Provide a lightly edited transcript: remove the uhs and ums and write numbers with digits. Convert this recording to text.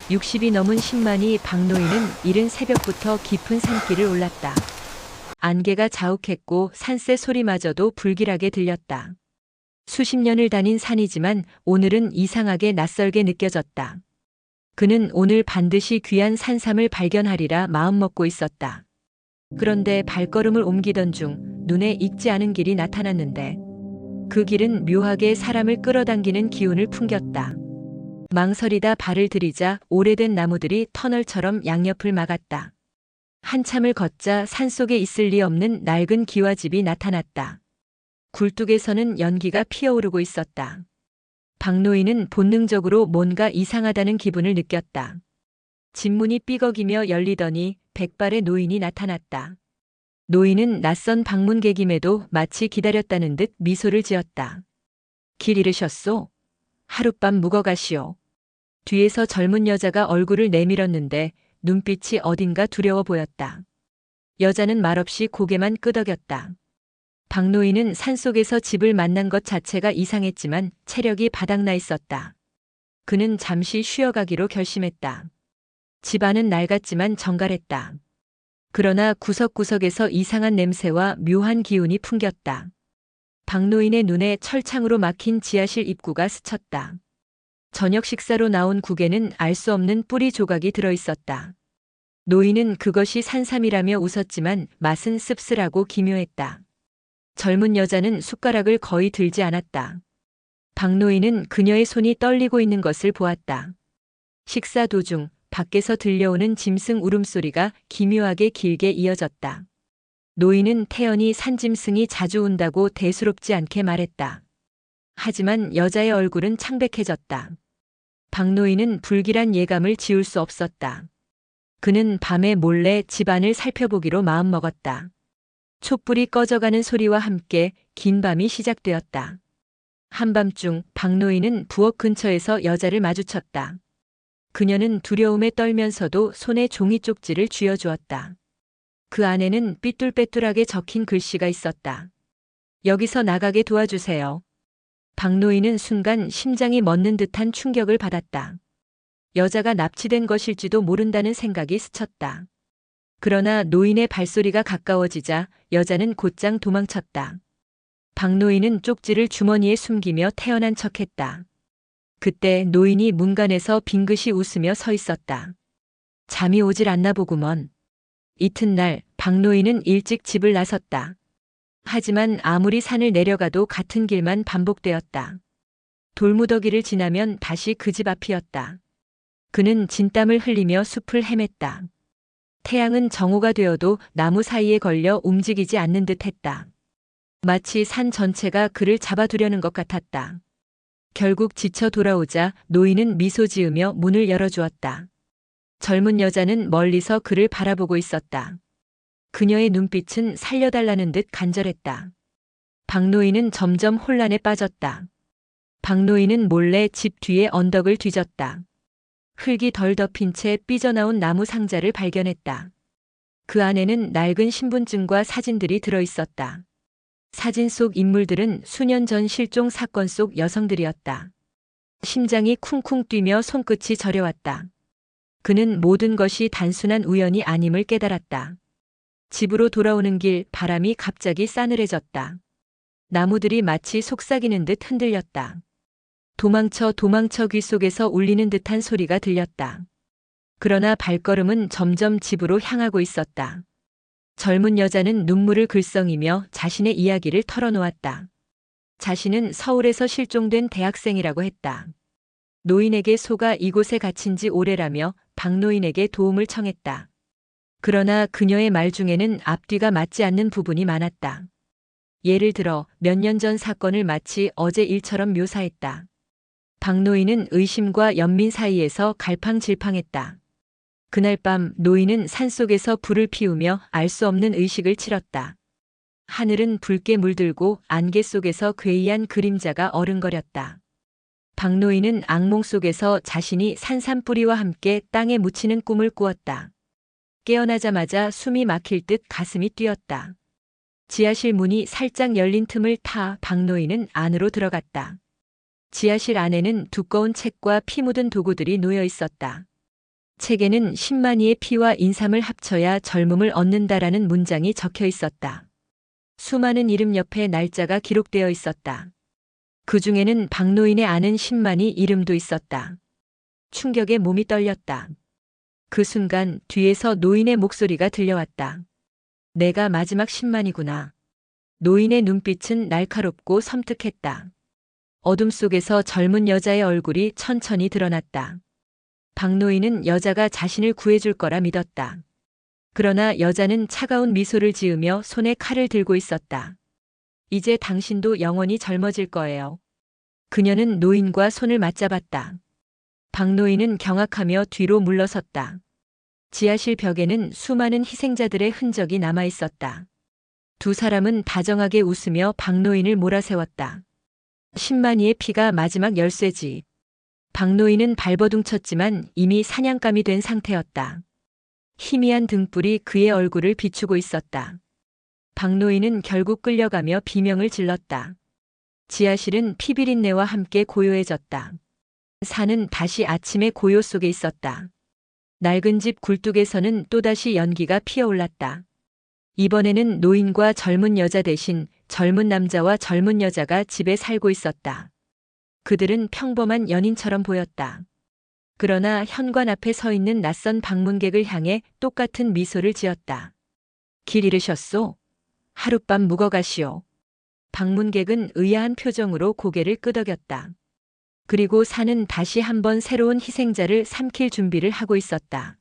60이 넘은 신만이 박노인은 이른 새벽부터 깊은 산길을 올랐다. 안개가 자욱했고 산새 소리마저도 불길하게 들렸다. 수십 년을 다닌 산이지만 오늘은 이상하게 낯설게 느껴졌다. 그는 오늘 반드시 귀한 산삼을 발견하리라 마음먹고 있었다. 그런데 발걸음을 옮기던 중 눈에 익지 않은 길이 나타났는데 그 길은 묘하게 사람을 끌어당기는 기운을 풍겼다. 망설이다 발을 들이자 오래된 나무들이 터널처럼 양옆을 막았다. 한참을 걷자 산속에 있을 리 없는 낡은 기와집이 나타났다. 굴뚝에서는 연기가 피어오르고 있었다. 박노인은 본능적으로 뭔가 이상하다는 기분을 느꼈다. 집문이 삐걱이며 열리더니 백발의 노인이 나타났다. 노인은 낯선 방문객임에도 마치 기다렸다는 듯 미소를 지었다. 길 잃으셨소? 하룻밤 묵어가시오. 뒤에서 젊은 여자가 얼굴을 내밀었는데 눈빛이 어딘가 두려워 보였다. 여자는 말없이 고개만 끄덕였다. 박노인은 산속에서 집을 만난 것 자체가 이상했지만 체력이 바닥나 있었다. 그는 잠시 쉬어가기로 결심했다. 집 안은 낡았지만 정갈했다. 그러나 구석구석에서 이상한 냄새와 묘한 기운이 풍겼다. 박노인의 눈에 철창으로 막힌 지하실 입구가 스쳤다. 저녁 식사로 나온 국에는 알 수 없는 뿌리 조각이 들어있었다. 노인은 그것이 산삼이라며 웃었지만 맛은 씁쓸하고 기묘했다. 젊은 여자는 숟가락을 거의 들지 않았다. 박노인은 그녀의 손이 떨리고 있는 것을 보았다. 식사 도중 밖에서 들려오는 짐승 울음소리가 기묘하게 길게 이어졌다. 노인은 태연히 산짐승이 자주 운다고 대수롭지 않게 말했다. 하지만 여자의 얼굴은 창백해졌다. 박노인은 불길한 예감을 지울 수 없었다. 그는 밤에 몰래 집안을 살펴보기로 마음먹었다. 촛불이 꺼져가는 소리와 함께 긴 밤이 시작되었다. 한밤중 박노인은 부엌 근처에서 여자를 마주쳤다. 그녀는 두려움에 떨면서도 손에 종이 쪽지를 쥐어주었다. 그 안에는 삐뚤빼뚤하게 적힌 글씨가 있었다. 여기서 나가게 도와주세요. 박노인은 순간 심장이 멎는 듯한 충격을 받았다. 여자가 납치된 것일지도 모른다는 생각이 스쳤다. 그러나 노인의 발소리가 가까워지자 여자는 곧장 도망쳤다. 박노인은 쪽지를 주머니에 숨기며 태연한 척했다. 그때 노인이 문간에서 빙긋이 웃으며 서 있었다. 잠이 오질 않나 보구먼. 이튿날 박노인은 일찍 집을 나섰다. 하지만 아무리 산을 내려가도 같은 길만 반복되었다. 돌무더기를 지나면 다시 그 집 앞이었다. 그는 진땀을 흘리며 숲을 헤맸다. 태양은 정오가 되어도 나무 사이에 걸려 움직이지 않는 듯 했다. 마치 산 전체가 그를 잡아두려는 것 같았다. 결국 지쳐 돌아오자 노인은 미소 지으며 문을 열어주었다. 젊은 여자는 멀리서 그를 바라보고 있었다. 그녀의 눈빛은 살려달라는 듯 간절했다. 박노인은 점점 혼란에 빠졌다. 박노인은 몰래 집 뒤에 언덕을 뒤졌다. 흙이 덜 덮인 채 삐져나온 나무 상자를 발견했다. 그 안에는 낡은 신분증과 사진들이 들어있었다. 사진 속 인물들은 수년 전 실종 사건 속 여성들이었다. 심장이 쿵쿵 뛰며 손끝이 저려왔다. 그는 모든 것이 단순한 우연이 아님을 깨달았다. 집으로 돌아오는 길 바람이 갑자기 싸늘해졌다. 나무들이 마치 속삭이는 듯 흔들렸다. 도망쳐 귀 속에서 울리는 듯한 소리가 들렸다. 그러나 발걸음은 점점 집으로 향하고 있었다. 젊은 여자는 눈물을 글썽이며 자신의 이야기를 털어놓았다. 자신은 서울에서 실종된 대학생이라고 했다. 노인에게 속아 이곳에 갇힌 지 오래라며 박노인에게 도움을 청했다. 그러나 그녀의 말 중에는 앞뒤가 맞지 않는 부분이 많았다. 예를 들어 몇 년 전 사건을 마치 어제 일처럼 묘사했다. 박노인은 의심과 연민 사이에서 갈팡질팡했다. 그날 밤 노인은 산속에서 불을 피우며 알 수 없는 의식을 치렀다. 하늘은 붉게 물들고 안개 속에서 괴이한 그림자가 어른거렸다. 박노인은 악몽 속에서 자신이 산삼 뿌리와 함께 땅에 묻히는 꿈을 꾸었다. 깨어나자마자 숨이 막힐 듯 가슴이 뛰었다. 지하실 문이 살짝 열린 틈을 타 박노인은 안으로 들어갔다. 지하실 안에는 두꺼운 책과 피 묻은 도구들이 놓여 있었다. 책에는 10만이의 피와 인삼을 합쳐야 젊음을 얻는다라는 문장이 적혀 있었다. 수많은 이름 옆에 날짜가 기록되어 있었다. 그 중에는 박노인의 아는 10만이 이름도 있었다. 충격에 몸이 떨렸다. 그 순간 뒤에서 노인의 목소리가 들려왔다. 내가 마지막 10만이구나. 노인의 눈빛은 날카롭고 섬뜩했다. 어둠 속에서 젊은 여자의 얼굴이 천천히 드러났다. 박노인은 여자가 자신을 구해줄 거라 믿었다. 그러나 여자는 차가운 미소를 지으며 손에 칼을 들고 있었다. 이제 당신도 영원히 젊어질 거예요. 그녀는 노인과 손을 맞잡았다. 박노인은 경악하며 뒤로 물러섰다. 지하실 벽에는 수많은 희생자들의 흔적이 남아 있었다. 두 사람은 다정하게 웃으며 박노인을 몰아세웠다. 10만이의 피가 마지막 열쇠지. 박노인은 발버둥쳤지만 이미 사냥감이 된 상태였다. 희미한 등불이 그의 얼굴을 비추고 있었다. 박노인은 결국 끌려가며 비명을 질렀다. 지하실은 피비린내와 함께 고요해졌다. 산은 다시 아침의 고요 속에 있었다. 낡은 집 굴뚝에서는 또다시 연기가 피어올랐다. 이번에는 노인과 젊은 여자 대신 젊은 남자와 젊은 여자가 집에 살고 있었다. 그들은 평범한 연인처럼 보였다. 그러나 현관 앞에 서 있는 낯선 방문객을 향해 똑같은 미소를 지었다. 길 잃으셨소? 하룻밤 묵어가시오. 방문객은 의아한 표정으로 고개를 끄덕였다. 그리고 산은 다시 한번 새로운 희생자를 삼킬 준비를 하고 있었다.